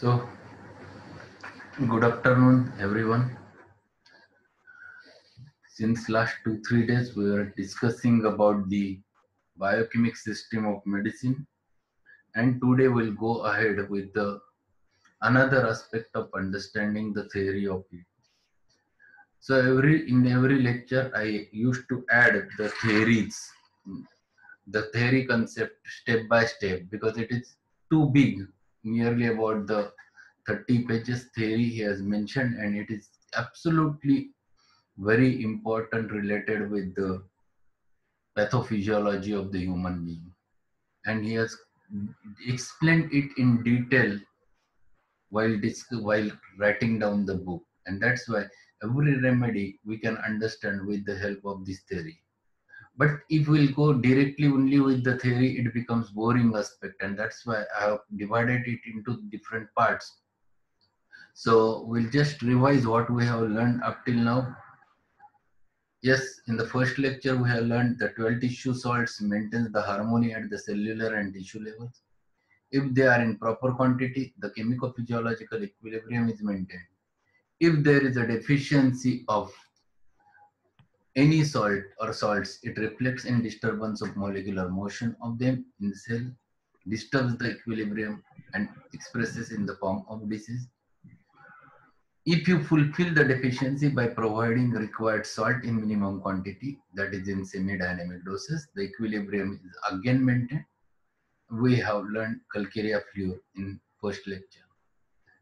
So, good afternoon, everyone. Since last 2-3 days, we were discussing about the biochemic system of medicine, and today we'll go ahead with another aspect of understanding the theory of it. So, in every lecture, I used to add the theories, the theory concept step by step, because it is too big, nearly about the 30 pages theory he has mentioned, and it is absolutely very important related with the pathophysiology of the human being. And he has explained it in detail while writing down the book. And that's why every remedy we can understand with the help of this theory. But if we'll go directly only with the theory, it becomes boring aspect. And that's why I have divided it into different parts. So we'll just revise what we have learned up till now. Yes, in the first lecture we have learned that 12 tissue salts maintains the harmony at the cellular and tissue levels. If they are in proper quantity, the chemico-physiological equilibrium is maintained. If there is a deficiency of any salt or salts, it reflects in disturbance of molecular motion of them in the cell, disturbs the equilibrium and expresses in the form of disease. If you fulfill the deficiency by providing required salt in minimum quantity, that is in semi-dynamic doses, the equilibrium is again maintained. We have learned calcarea fluor in first lecture.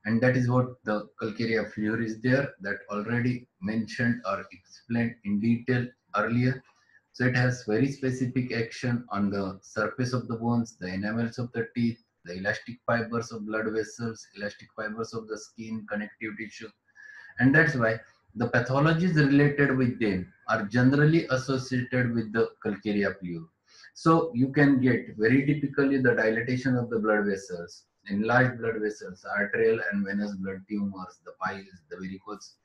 And that is what the calcarea fluor is there, that already mentioned or explained in detail earlier. So it has very specific action on the surface of the bones, the enamels of the teeth, the elastic fibers of blood vessels, elastic fibers of the skin, connective tissue. And that's why the pathologies related with them are generally associated with the calcarea fluor. So you can get very typically the dilatation of the blood vessels, enlarged blood vessels, arterial and venous blood tumors, the piles, the varicose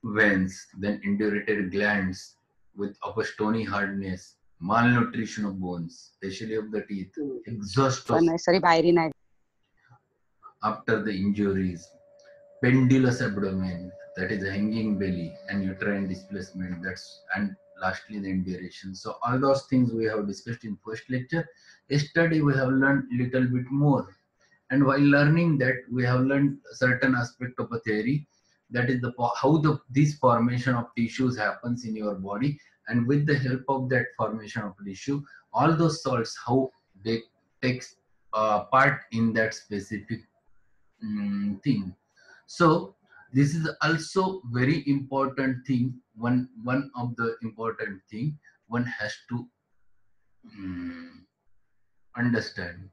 veins, then indurated glands with of a stony hardness, malnutrition of bones, especially of the teeth, exhaust of after the injuries, pendulous abdomen, that is a hanging belly, and uterine displacement, and lastly the induration. So all those things we have discussed in first lecture. Yesterday we have learned little bit more, and while learning that we have learned a certain aspect of a theory, that is how this formation of tissues happens in your body, and with the help of that formation of tissue, all those salts how they take part in that specific thing. So this is also very important thing. One of the important thing one has to understand.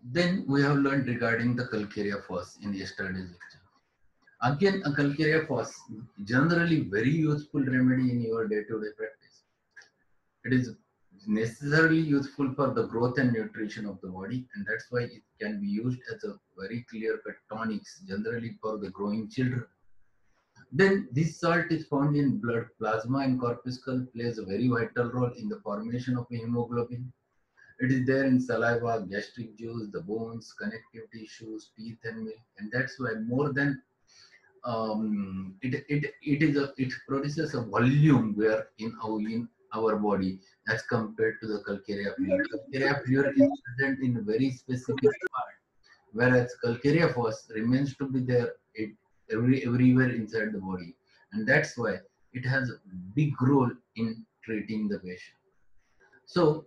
Then we have learned regarding the calcarea phos in yesterday's lecture. Again, a calcarea phos generally very useful remedy in your day-to-day practice. It is necessarily useful for the growth and nutrition of the body, and that's why it can be used as a very clear-cut tonics generally for the growing children. Then this salt is found in blood plasma and corpuscle, plays a very vital role in the formation of hemoglobin. It is there in saliva, gastric juice, the bones, connective tissues, teeth and milk, and that's why more than it produces a volume where in our body as compared to the calcarea fluor. Calcarea fluor is present in a very specific part, whereas calcarea phos remains to be there everywhere inside the body, and that's why it has a big role in treating the patient. So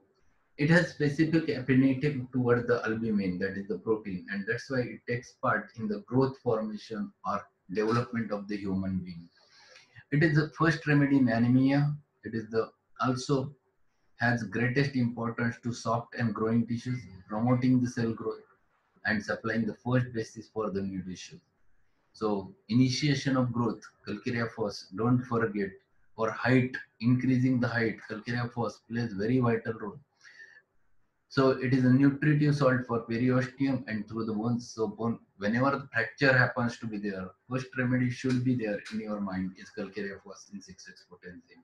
it has specific affinity toward the albumin, that is the protein, and that's why it takes part in the growth, formation or development of the human being. It is the first remedy in anemia. It is the also has greatest importance to soft and growing tissues, promoting the cell growth and supplying the first basis for the new tissue. So initiation of growth, calcarea phos, don't forget, for height, increasing the height, calcarea phos plays very vital role. So it is a nutritive salt for periosteum and through the bones. So whenever the fracture happens to be there, first remedy should be there in your mind is calcarea phos in 6,6 potency.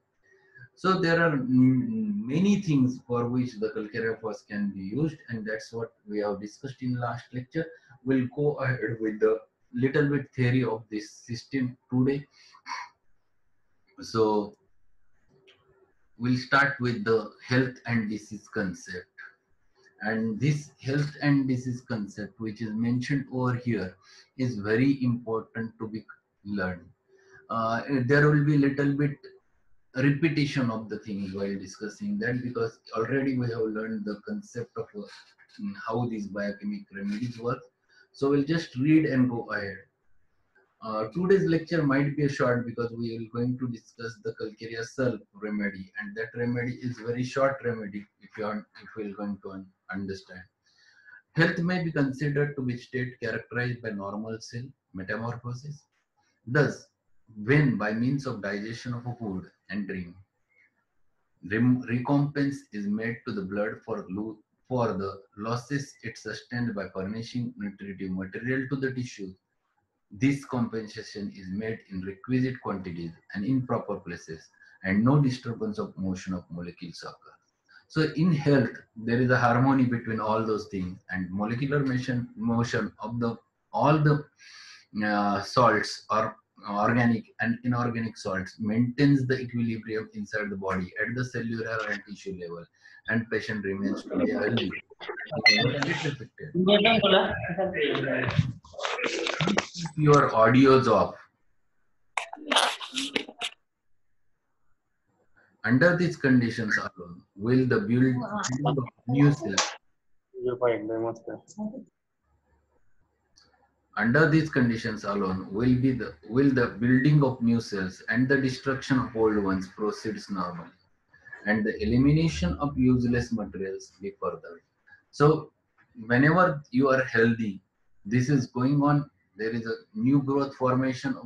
So there are many things for which the calcarea force can be used, and that's what we have discussed in last lecture. We'll go ahead with the little bit theory of this system today. So we'll start with the health and disease concept. And this health and disease concept, which is mentioned over here, is very important to be learned. There will be little bit repetition of the things while discussing that, because already we have learned the concept of how these biochemic remedies work. So we'll just read and go ahead. Today's lecture might be a short because we are going to discuss the calcarea Sulph remedy, and that remedy is very short remedy if you are, if we are going to understand. Health may be considered to be state characterized by normal cell metamorphosis. Thus, when by means of digestion of a food and drink, recompense is made to the blood for the losses it sustained by furnishing nutritive material to the tissue, this compensation is made in requisite quantities and in proper places, and no disturbance of motion of molecules occur. So in health, there is a harmony between all those things, and molecular motion of the all the salts or organic and inorganic salts maintains the equilibrium inside the body at the cellular and tissue level, and patient remains to be healthy. He never gets affected. Keep your audios off. Under these conditions alone, will the building of new cells. Under these conditions alone, will the building of new cells and the destruction of old ones proceeds normally, and the elimination of useless materials be furthered. So, whenever you are healthy, this is going on. There is a new growth formation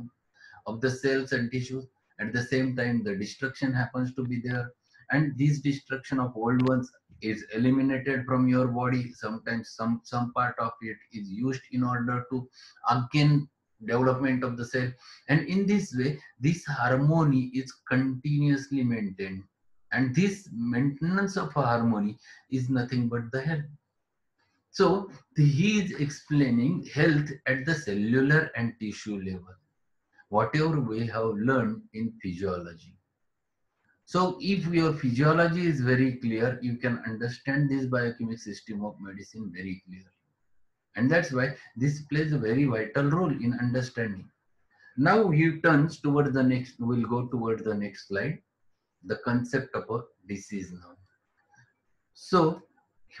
of the cells and tissues. At the same time, the destruction happens to be there, and this destruction of old ones is eliminated from your body. Sometimes some part of it is used in order to again development of the cell, and in this way this harmony is continuously maintained, and this maintenance of harmony is nothing but the health. So he is explaining health at the cellular and tissue level, whatever we have learned in physiology. So if your physiology is very clear, you can understand this biochemic system of medicine very clearly. And that's why this plays a very vital role in understanding. Now he turns towards the next, we'll go towards the next slide, the concept of a disease now. So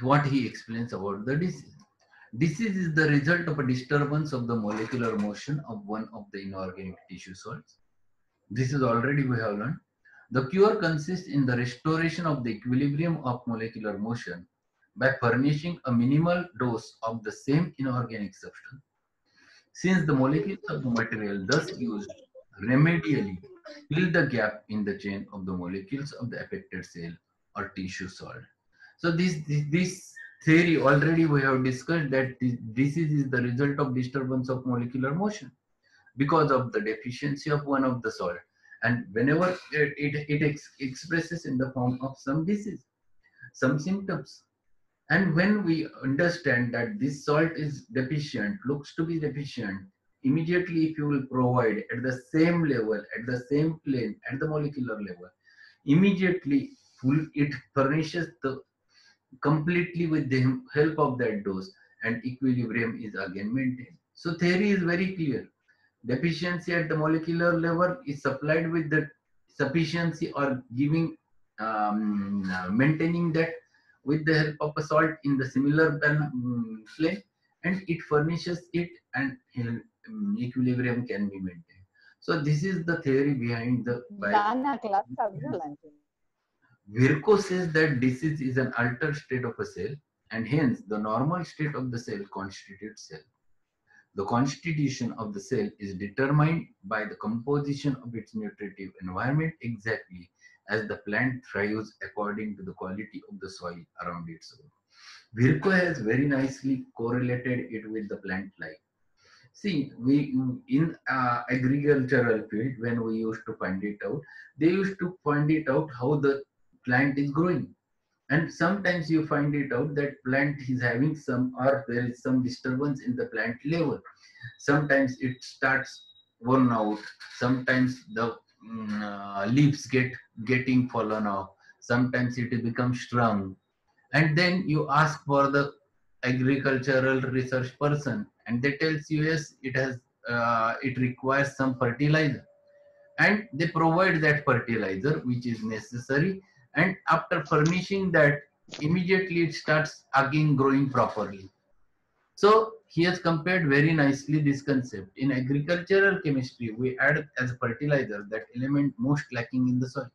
what he explains about the disease. Disease is the result of a disturbance of the molecular motion of one of the inorganic tissue salts. This is already we have learned. The cure consists in the restoration of the equilibrium of molecular motion by furnishing a minimal dose of the same inorganic substance. Since the molecules of the material thus used remedially fill the gap in the chain of the molecules of the affected cell or tissue salt. So this theory already we have discussed that this disease is the result of disturbance of molecular motion because of the deficiency of one of the salt, and whenever it expresses in the form of some disease, some symptoms. And when we understand that this salt is deficient, looks to be deficient, immediately if you will provide at the same level, at the same plane, at the molecular level, immediately it furnishes the completely with the help of that dose, and equilibrium is again maintained. So theory is very clear. Deficiency at the molecular level is supplied with the sufficiency or giving maintaining that with the help of a salt in the similar plane, and it furnishes it, and equilibrium can be maintained. So this is the theory behind the Virchow says that disease is an altered state of a cell, and hence the normal state of the cell constitutes cell. The constitution of the cell is determined by the composition of its nutritive environment, exactly as the plant thrives according to the quality of the soil around its own. Virchow has very nicely correlated it with the plant life. See, we in agricultural field, when we used to find it out, they used to find it out how the plant is growing. And sometimes you find it out that plant is having some, or there is some disturbance in the plant level. Sometimes it starts worn out. Sometimes the leaves getting fallen off. Sometimes it becomes strong. And then you ask for the agricultural research person, and they tells you yes, it requires some fertilizer, and they provide that fertilizer which is necessary. And after furnishing that, immediately it starts again growing properly. So he has compared very nicely this concept. In agricultural chemistry, we add as a fertilizer that element most lacking in the soil.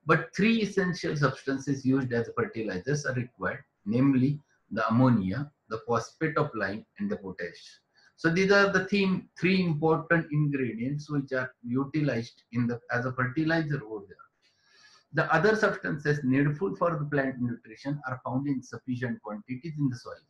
But three essential substances used as fertilizers are required, namely the ammonia, the phosphate of lime, and the potash. So these are the three important ingredients which are utilized in the as a fertilizer over there. The other substances needful for the plant nutrition are found in sufficient quantities in the soil.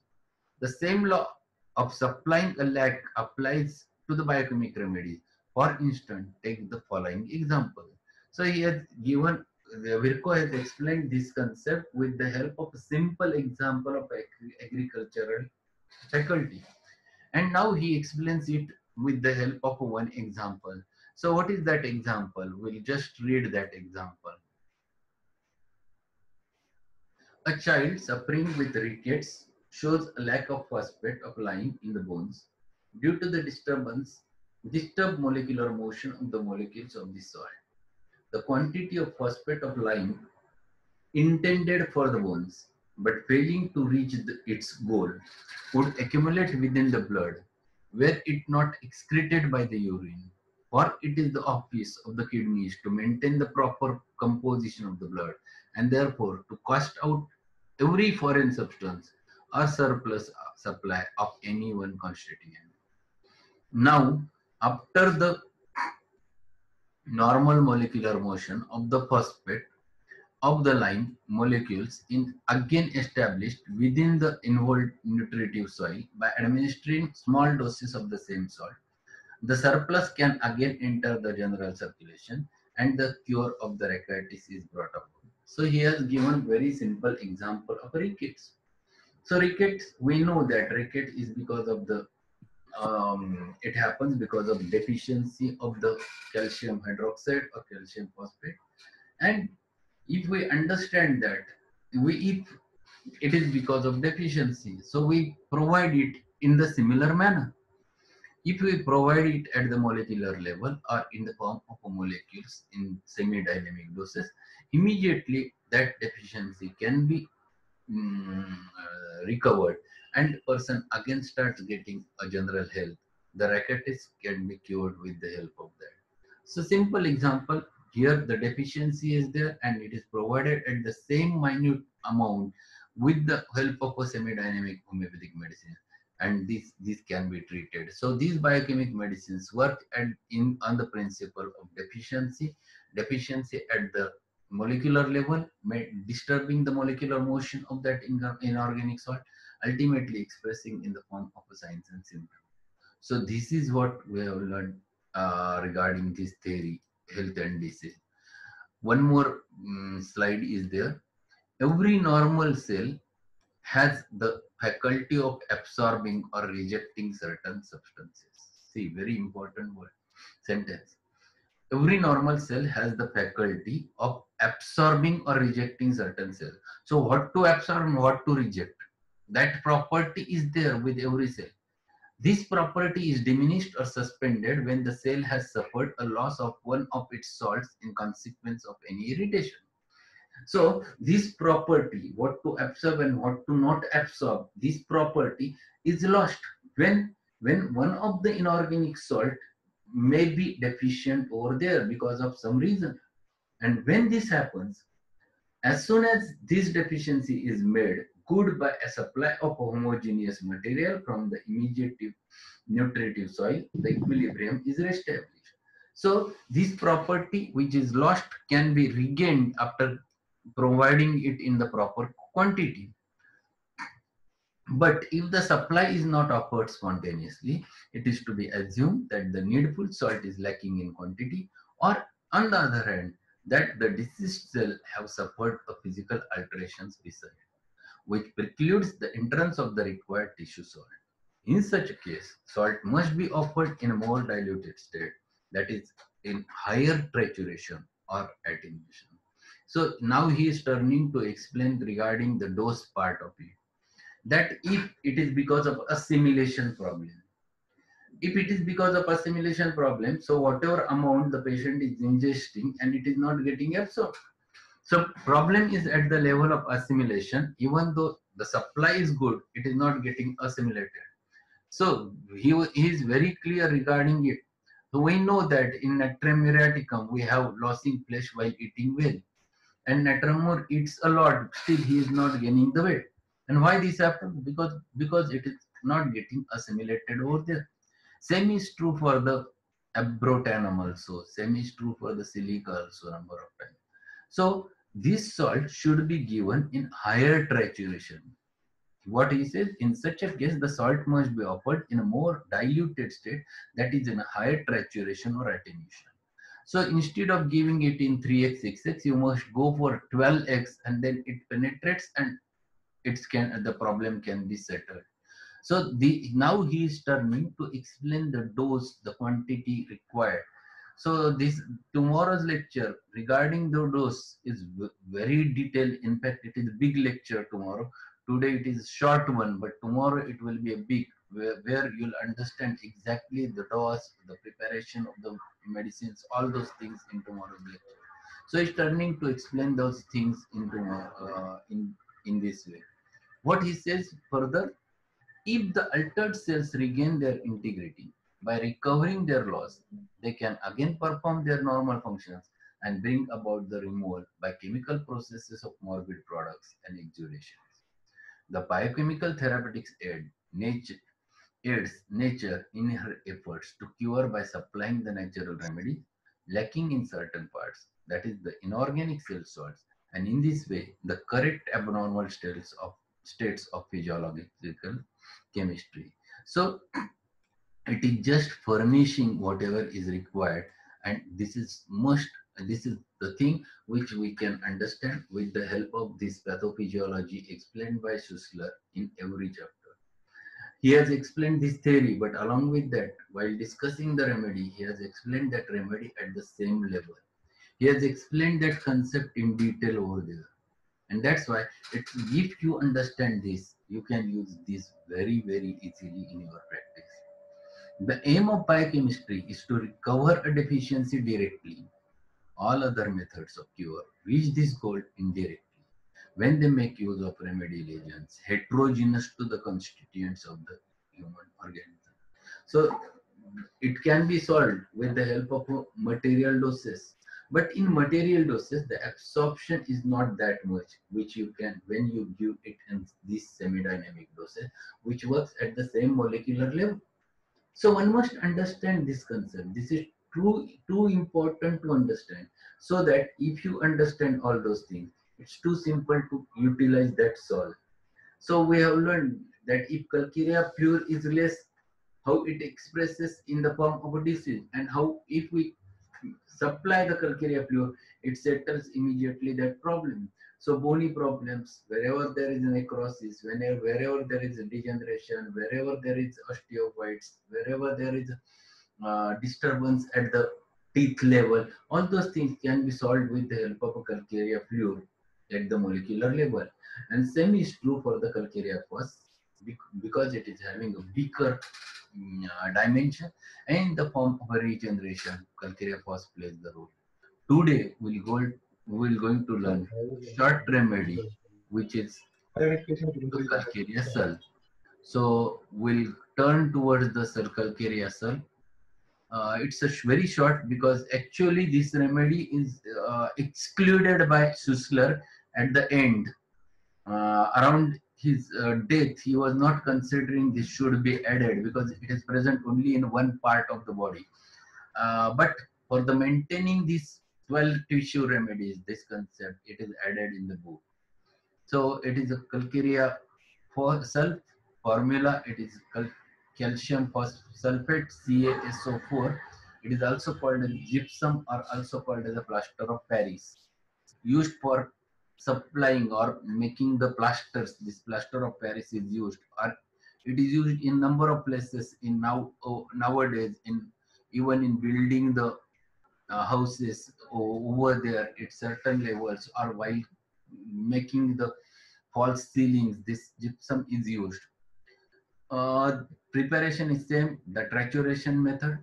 The same law of supplying a lack applies to the biochemic remedies. For instance, take the following example. So he has given, Virko has explained this concept with the help of a simple example of agricultural faculty. And now he explains it with the help of one example. So what is that example? We'll just read that example. A child suffering with rickets shows a lack of phosphate of lime in the bones due to the disturbed molecular motion of the molecules of the soil. The quantity of phosphate of lime intended for the bones, but failing to reach its goal, would accumulate within the blood, were it not excreted by the urine. For it is the office of the kidneys to maintain the proper composition of the blood, and therefore to cast out every foreign substance or surplus supply of any one constituent. Now, after the normal molecular motion of the phosphate of the lime molecules in again established within the involved nutritive soil by administering small doses of the same salt, the surplus can again enter the general circulation and the cure of the rickets is brought about. So he has given very simple example of rickets. So rickets, we know that ricket is because of the it happens because of deficiency of the calcium hydroxide or calcium phosphate. And if we understand that, if it is because of deficiency, so we provide it in the similar manner. If we provide it at the molecular level or in the form of molecules in semi-dynamic doses, immediately that deficiency can be recovered, and person again starts getting a general health. The rachitis can be cured with the help of that. So simple example, here the deficiency is there and it is provided at the same minute amount with the help of a semi-dynamic homeopathic medicine, and this can be treated. So these biochemic medicines work on the principle of deficiency at the molecular level, disturbing the molecular motion of that inorganic salt, ultimately expressing in the form of a signs and symptoms. So this is what we have learned regarding this theory, health and disease. One more slide is there. Every normal cell has the faculty of absorbing or rejecting certain substances. See, very important word, sentence. Every normal cell has the faculty of absorbing or rejecting certain cells. So what to absorb and what to reject, that property is there with every cell. This property is diminished or suspended when the cell has suffered a loss of one of its salts in consequence of any irritation. So this property, what to absorb and what to not absorb, this property is lost when one of the inorganic salt may be deficient over there because of some reason. And when this happens, as soon as this deficiency is made good by a supply of homogeneous material from the immediate nutritive soil, the equilibrium is reestablished. So this property which is lost can be regained after providing it in the proper quantity. But if the supply is not offered spontaneously, it is to be assumed that the needful salt is lacking in quantity, or on the other hand, that the deceased cell have suffered a physical alterations beside, which precludes the entrance of the required tissue salt. In such a case, salt must be offered in a more diluted state, that is, in higher trituration or attenuation. So now he is turning to explain regarding the dose part of it. That if it is because of assimilation problem, if it is because of assimilation problem, so whatever amount the patient is ingesting and it is not getting absorbed. So problem is at the level of assimilation, even though the supply is good, it is not getting assimilated. So he is very clear regarding it. So we know that in Natrium muriaticum we have losing flesh while eating well, and Natramur eats a lot, still he is not gaining the weight. And why this happens? Because it is not getting assimilated over there. Same is true for the abrotanum also. Same is true for the silica also number of times. So this salt should be given in higher trituration. What he says, in such a case, the salt must be offered in a more diluted state, that is in a higher trituration or attenuation. So instead of giving it in 3x, 6x, you must go for 12x, and then it penetrates and the problem can be settled. So now he is turning to explain the dose, the quantity required. So this tomorrow's lecture regarding the dose is very detailed. In fact, it is a big lecture tomorrow. Today it is a short one, but tomorrow it will be a big, where you'll understand exactly the dose, the preparation of the medicines, all those things in tomorrow's lecture. So he's turning to explain those things in this way. What he says further, if the altered cells regain their integrity by recovering their loss, they can again perform their normal functions and bring about the removal by chemical processes of morbid products and exudations. The biochemical therapeutics aids nature in her efforts to cure by supplying the natural remedy lacking in certain parts, that is the inorganic cell salts, and in this way the correct abnormal states of physiological chemistry. So it is just furnishing whatever is required, and this is the thing which we can understand with the help of this pathophysiology explained by Schussler in every chapter. He has explained this theory, but along with that, while discussing the remedy, he has explained that remedy at the same level. He has explained that concept in detail over there. And that's why if you understand this, you can use this very, very easily in your practice. The aim of biochemistry is to recover a deficiency directly. All other methods of cure reach this goal indirectly when they make use of remedial agents heterogeneous to the constituents of the human organism. So it can be solved with the help of material doses. But in material doses, the absorption is not that much, which you can when you give it in this semi-dynamic doses, which works at the same molecular level. So one must understand this concept. This is too important to understand. So that if you understand all those things, it's too simple to utilize that solve. So we have learned that if calcarea pure is less, how it expresses in the form of a disease, and how if we supply the calcarea pure, it settles immediately that problem. So bony problems, wherever there is necrosis, wherever there is a degeneration, wherever there is osteophytes, wherever there is disturbance at the teeth level, all those things can be solved with the help of a calcarea fluid at the molecular level. And same is true for the calcarea phos, because it is having a weaker dimension, and in the form of a regeneration, calcarea phos plays the role. Today we'll going to learn short remedy, which is the calcarea cell. So we'll turn towards the cell calcarea cell. It's very short because actually this remedy is excluded by Schussler at the end. Around his death, he was not considering this should be added because it is present only in one part of the body. But for the maintaining these 12 tissue remedies, this concept, it is added in the book. So it is a calcarea for self, formula, it is calcium sulfate CaSO4. It is also called as gypsum or also called as a plaster of Paris, used for supplying or making the plasters. This plaster of Paris is used, or it is used in number of places in nowadays, in even in building the houses over there at certain levels, or while making the false ceilings, this gypsum is used. Preparation is same, the trituration method.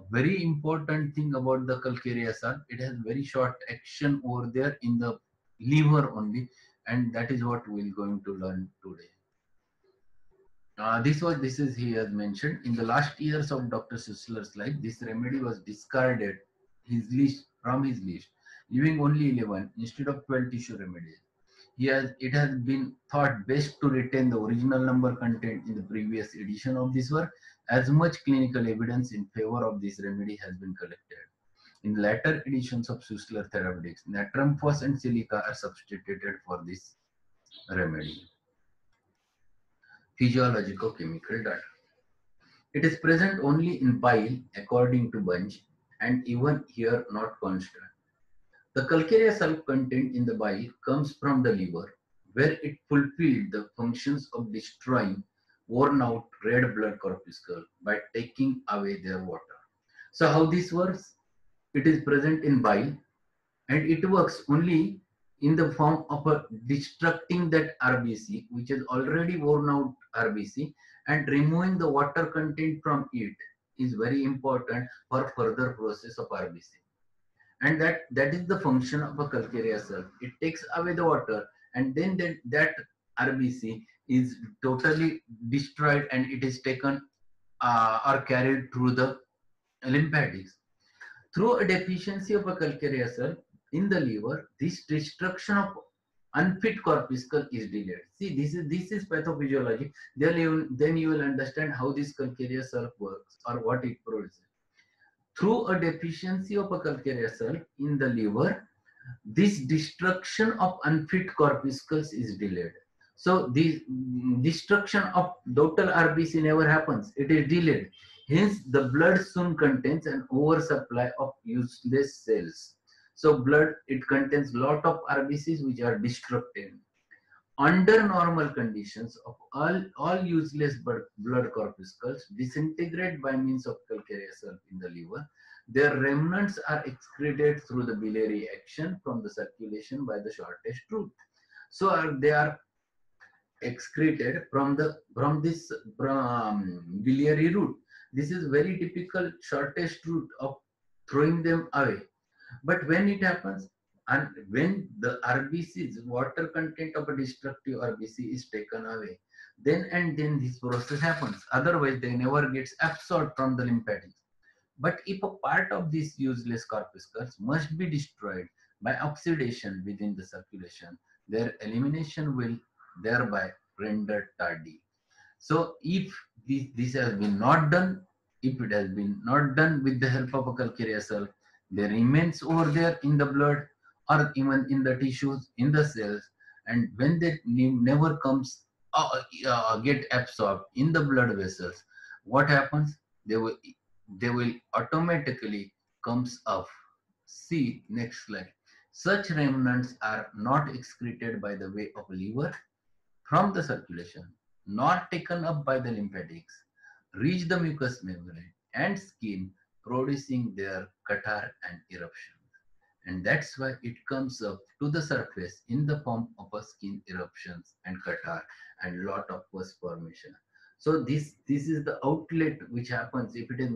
Very important thing about the calcareous earth, it has very short action over there in the liver only, and that is what we're going to learn today. This is he has mentioned in the last years of Dr. Schussler's life. This remedy was discarded from his list, leaving only 11 instead of 12 tissue remedies. It has been thought best to retain the original number contained in the previous edition of this work, as much clinical evidence in favor of this remedy has been collected. In later editions of Schussler Therapeutics, natrum, phos, and silica are substituted for this remedy. Physiologico-chemical data. It is present only in bile according to Bunge, and even here not constant. The calcareous sulfur content in the bile comes from the liver, where it fulfilled the functions of destroying worn out red blood corpuscle by taking away their water. So how this works? It is present in bile, and it works only in the form of a destructing that RBC, which is already worn out RBC, and removing the water content from it is very important for further process of RBC. And that is the function of a calcareous sulfur. It takes away the water, and then that RBC is totally destroyed, and it is taken or carried through the lymphatics. Through a deficiency of a calcareous sulfur in the liver, this destruction of unfit corpuscle is delayed. See, this is pathophysiology. Then you will understand how this calcareous sulfur works or what it produces. Through a deficiency of a calcareous sulfur in the liver, this destruction of unfit corpuscles is delayed. So the destruction of total RBC never happens. It is delayed. Hence, the blood soon contains an oversupply of useless cells. So blood, it contains lot of RBCs which are destructive. Under normal conditions of all useless blood corpuscles disintegrate by means of calcareous sulfur in the liver. Their remnants are excreted through the biliary action from the circulation by the shortest route. So they are excreted from this biliary route. This is very typical shortest route of throwing them away. But when it happens, and when the RBCs, water content of a destructive RBC is taken away, then this process happens. Otherwise, they never gets absorbed from the lymphatics. But if a part of these useless corpuscles must be destroyed by oxidation within the circulation, their elimination will thereby render tardy. So if this has been not done, if it has been not done with the help of a calcareous sulfur, they remains over there in the blood or even in the tissues, in the cells, and when they never comes get absorbed in the blood vessels, what happens? They will automatically comes off. See next slide. Such remnants are not excreted by the way of liver from the circulation, nor taken up by the lymphatics, reach the mucous membrane and skin, producing their catarrh and eruptions. And that's why it comes up to the surface in the form of a skin eruptions and catarrh and lot of pus formation. So this is the outlet which happens. If it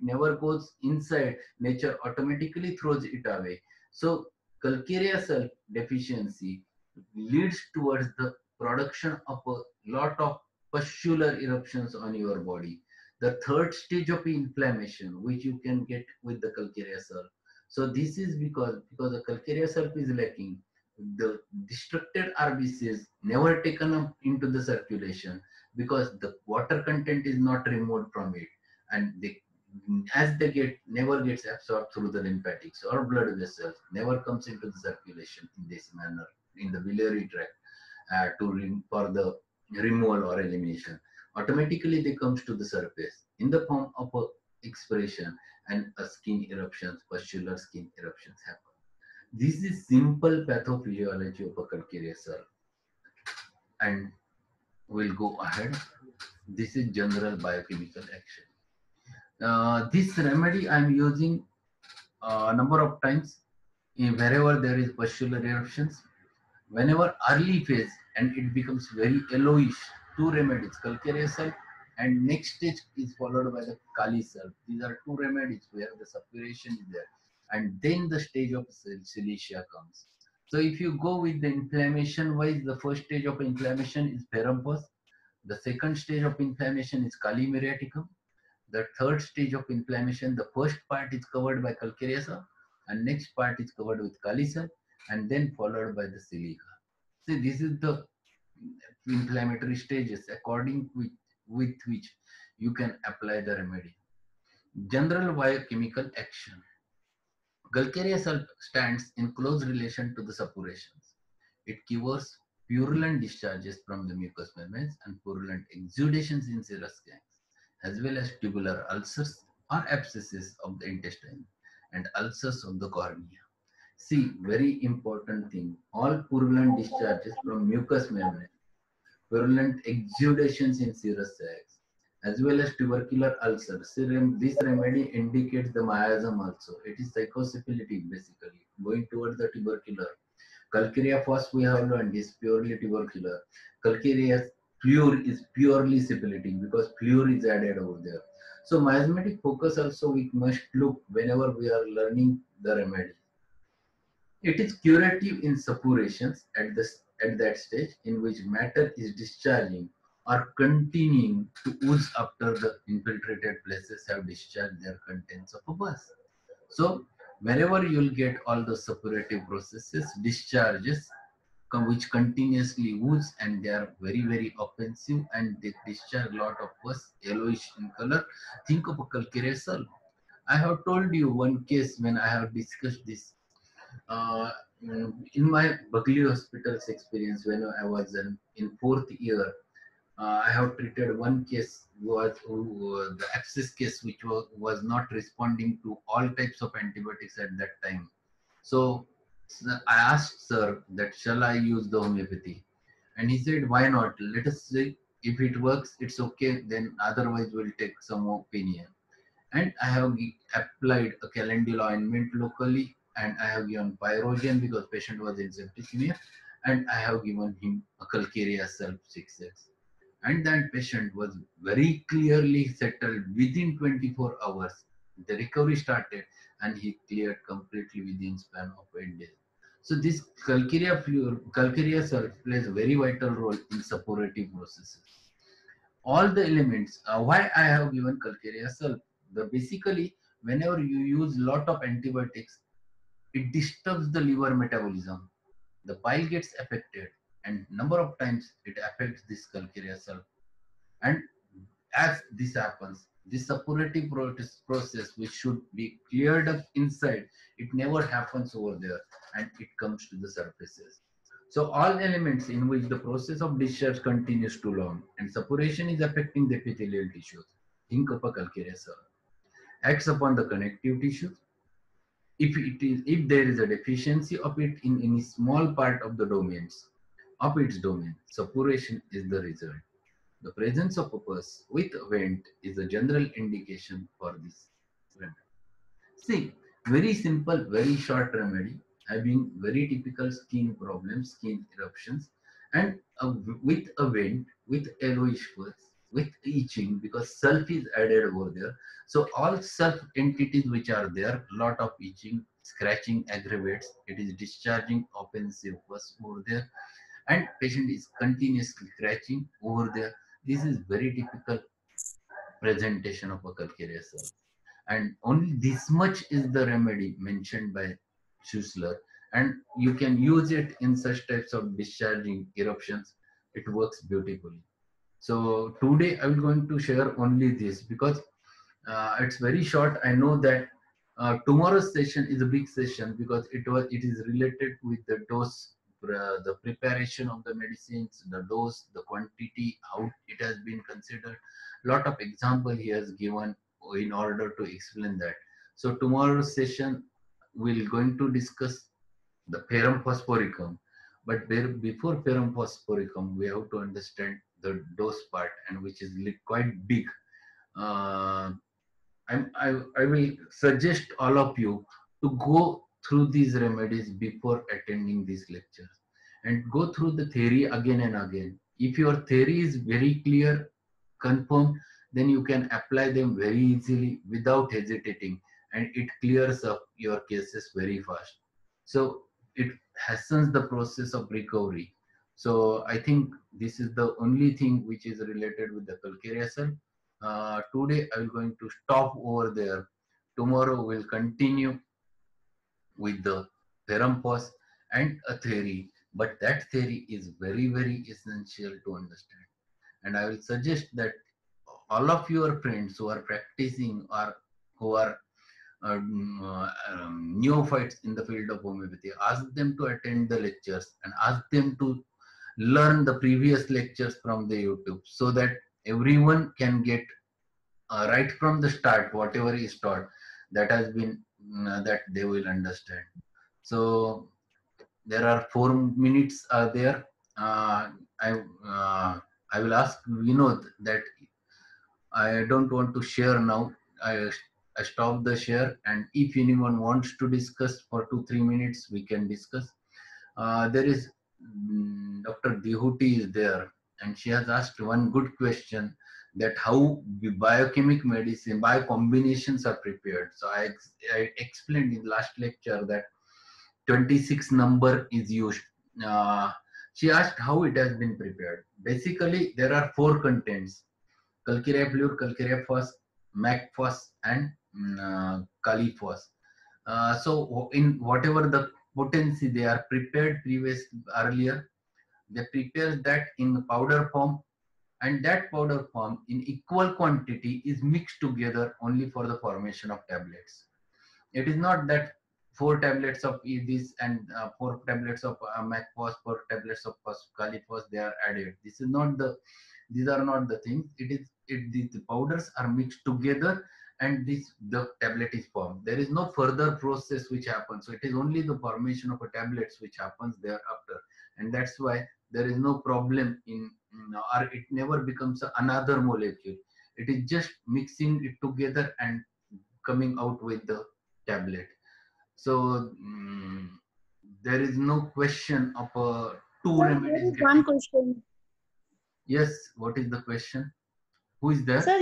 never goes inside, nature automatically throws it away. So calcareous sulfur deficiency leads towards the production of a lot of pustular eruptions on your body. The third stage of inflammation, which you can get with the calcareous sulfur. So this is because the calcareous sulfur is lacking. The destructed RBCs never taken up into the circulation because the water content is not removed from it, and as they never gets absorbed through the lymphatics or blood vessels, never comes into the circulation in this manner in the biliary tract for the removal or elimination. Automatically they comes to the surface in the form of a expression, and a skin eruptions, pustular skin eruptions happen. This is simple pathophysiology of a calcareous cell. And we'll go ahead. This is general biochemical action. This remedy I'm using a number of times wherever there is pustular eruptions. Whenever early phase and it becomes very yellowish, two remedies, calcareous cell, and next stage is followed by the kali cell. These are two remedies where the suppuration is there, and then the stage of silicea comes. So if you go with the inflammation wise, the first stage of inflammation is perumpus, the second stage of inflammation is kali muriaticum, the third stage of inflammation, the first part is covered by calcareous cell, and next part is covered with kali cell, and then followed by the silica. See, this is the inflammatory stages according with which you can apply the remedy. General biochemical action. Calcareous cell stands in close relation to the suppurations. It cures purulent discharges from the mucous membranes and purulent exudations in serous glands, as well as tubular ulcers or abscesses of the intestine and ulcers of the cornea. See, very important thing, all purulent discharges from mucous membrane, purulent exudations in serous sacs, as well as tubercular ulcers. See, this remedy indicates the miasm also. It is psychosyphilitic basically, going towards the tubercular. Calcarea first we have learned is purely tubercular. Calcareous fluor is purely syphilitic because fluor is added over there. So miasmatic focus also we must look whenever we are learning the remedy. It is curative in suppurations at that stage in which matter is discharging or continuing to ooze after the infiltrated places have discharged their contents of a bus. So wherever you'll get all the suppurative processes, discharges which continuously ooze, and they are very offensive and they discharge a lot of pus, yellowish in color. Think of a calcareous cell. I have told you one case when I have discussed this uh, in my Bagli hospital's experience when I was in fourth year. I have treated one case the abscess case which was not responding to all types of antibiotics at that time. So I asked sir that shall I use the homeopathy, and he said why not? Let us see if it works. It's okay. Then otherwise we'll take some opinion. And I have applied a calendula ointment locally, and I have given pyrogen because patient was in septicemia, and I have given him a calcarea Sulph 6x, and that patient was very clearly settled within 24 hours. The recovery started, and he cleared completely within span of 8 days. So this calcarea Sulph plays a very vital role in suppurative processes. All the elements. Why I have given calcarea Sulph? The basically whenever you use lot of antibiotics, it disturbs the liver metabolism. The bile gets affected, and number of times it affects this calcarea Sulph. And as this happens, this suppurative process which should be cleared up inside, it never happens over there, and it comes to the surfaces. So all elements in which the process of discharge continues too long and suppuration is affecting the epithelial tissues. Think of a calcareous cell. Acts upon the connective tissues. If there is a deficiency of it in any small part of the domains of its domain, suppuration is the result. The presence of a pus with a vent is a general indication for this remedy. See, very simple, very short remedy, having very typical skin problems, skin eruptions, and with a vent, with yellowish pus, with itching because sulph is added over there. So all sulph entities which are there, lot of itching, scratching aggravates. It is discharging offensive pus over there, and patient is continuously scratching over there. This is very typical presentation of a calcareous cell, and only this much is the remedy mentioned by Schussler, and you can use it in such types of discharging eruptions. It works beautifully. So today I will going to share only this because it's very short. I know that tomorrow's session is a big session because it is related with the dose the preparation of the medicines, the dose, the quantity, how it has been considered. Lot of example he has given in order to explain that. So tomorrow's session we're going to discuss the Perum phosphoricum. But before Perum phosphoricum, we have to understand the dose part, and which is quite big. Uh, I will suggest all of you to go through these remedies before attending these lectures and go through the theory again and again. If your theory is very clear, confirmed, then you can apply them very easily without hesitating, and it clears up your cases very fast. So it hastens the process of recovery. So I think this is the only thing which is related with the calcarea cell. Today I am going to stop over there. Tomorrow we'll continue with the theorem pos and a theory, but that theory is very, very essential to understand. And I will suggest that all of your friends who are practicing or who are neophytes in the field of homeopathy, ask them to attend the lectures and ask them to learn the previous lectures from the YouTube, so that everyone can get right from the start whatever is taught, that has been that they will understand. So there are 4 minutes there. uh, I uh, I will ask Vinod that I don't want to share now. I stop the share, and if anyone wants to discuss for 2-3 minutes, we can discuss. There is Dr. Dihuti is there, and she has asked one good question, that how the biochemic medicine, biocombinations are prepared. So I explained in last lecture that 26 number is used. Uh, she asked how it has been prepared. Basically, there are 4 contents: calcarea fluor, calcarea phos, mac phos, and kali phos. So in whatever the potency they are prepared earlier, they prepare that in powder form, and that powder form in equal quantity is mixed together only for the formation of tablets. It is not that 4 tablets of this and 4 tablets of macphos, 4 tablets of califos they are added. This is not the, these are not the things. The powders are mixed together, and the tablet is formed. There is no further process which happens. So it is only the formation of a tablets which happens thereafter, and that's why there is no problem in, or it never becomes another molecule. It is just mixing it together and coming out with the tablet. So there is no question of two Sir, there remedies is one getting. question. Yes, what is the question? Who is there? Sir,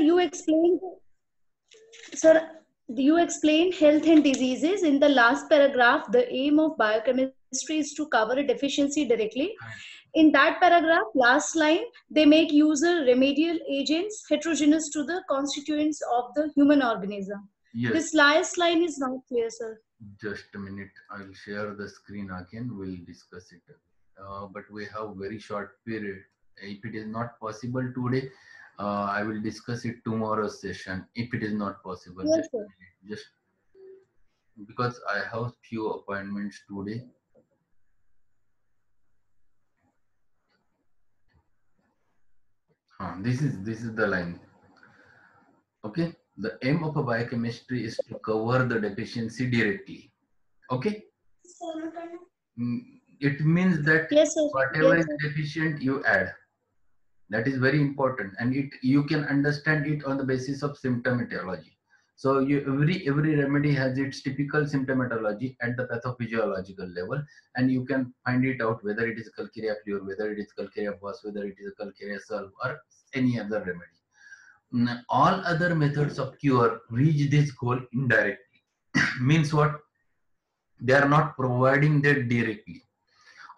sir, you explained health and diseases in the last paragraph. The aim of biochemistry is to cover a deficiency directly. In that paragraph, last line, they make user remedial agents heterogeneous to the constituents of the human organism. Yes, This last line is not clear, sir. just a minute. I'll share the screen again. We'll discuss it. But we have very short period. If it is not possible today, I will discuss it tomorrow's session. If it is not possible, Yes, just sir. a minute. Just because I have few appointments today. This is the line. Okay, the aim of a biochemistry is to cover the deficiency directly. Okay. It means that Yes, sir. whatever Yes, is sir. deficient you add. That is very important, and it you can understand it on the basis of symptomatology. So every remedy has its typical symptomatology at the pathophysiological level, and you can find it out whether it is calcarea fluor, whether it is calcarea phos, whether it is calcarea sulph, or any other remedy. All other methods of cure reach this goal indirectly. Means what? They are not providing that directly,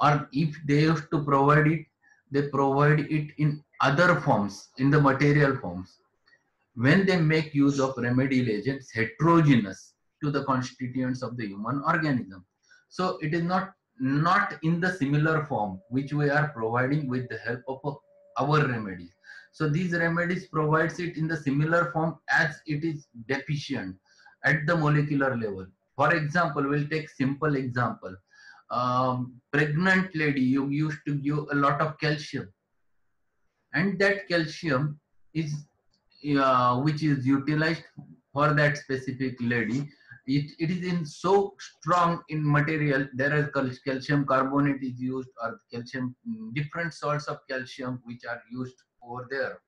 or if they used to provide it, they provide it in other forms, in the material forms, when they make use of remedial agents heterogeneous to the constituents of the human organism. So it is not in the similar form which we are providing with the help of our remedies. So these remedies provides it in the similar form as it is deficient at the molecular level. For example, we'll take simple example. pregnant lady, you used to give a lot of calcium, and that calcium is which is utilized for that specific lady. It is in so strong in material. There is calcium carbonate is used, or calcium, different salts of calcium which are used over there,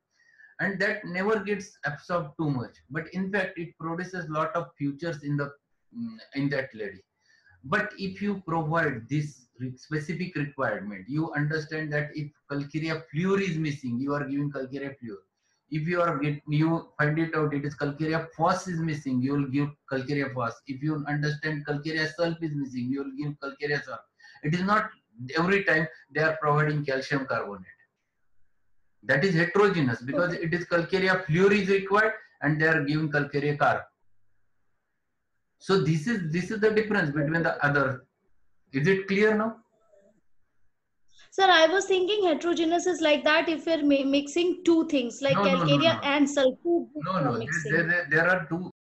and that never gets absorbed too much, but in fact it produces lot of futures in that lady. But if you provide this specific requirement, you understand that if calcarea fluor is missing, you are giving calcarea fluor. If you find it out it is calcarea phos is missing, you will give calcarea phos. If you understand calcarea sulph is missing, you will give calcarea sulph. It is not every time they are providing calcium carbonate. That is heterogeneous, because Okay. it is calcarea fluor is required and they are giving calcarea carb. So this is the difference between Okay. the other. Is it clear now? Sir, I was thinking heterogeneous is like that if we're mixing two things like No, no, no, calcarea no, and sulfur no, are no. mixing. There are two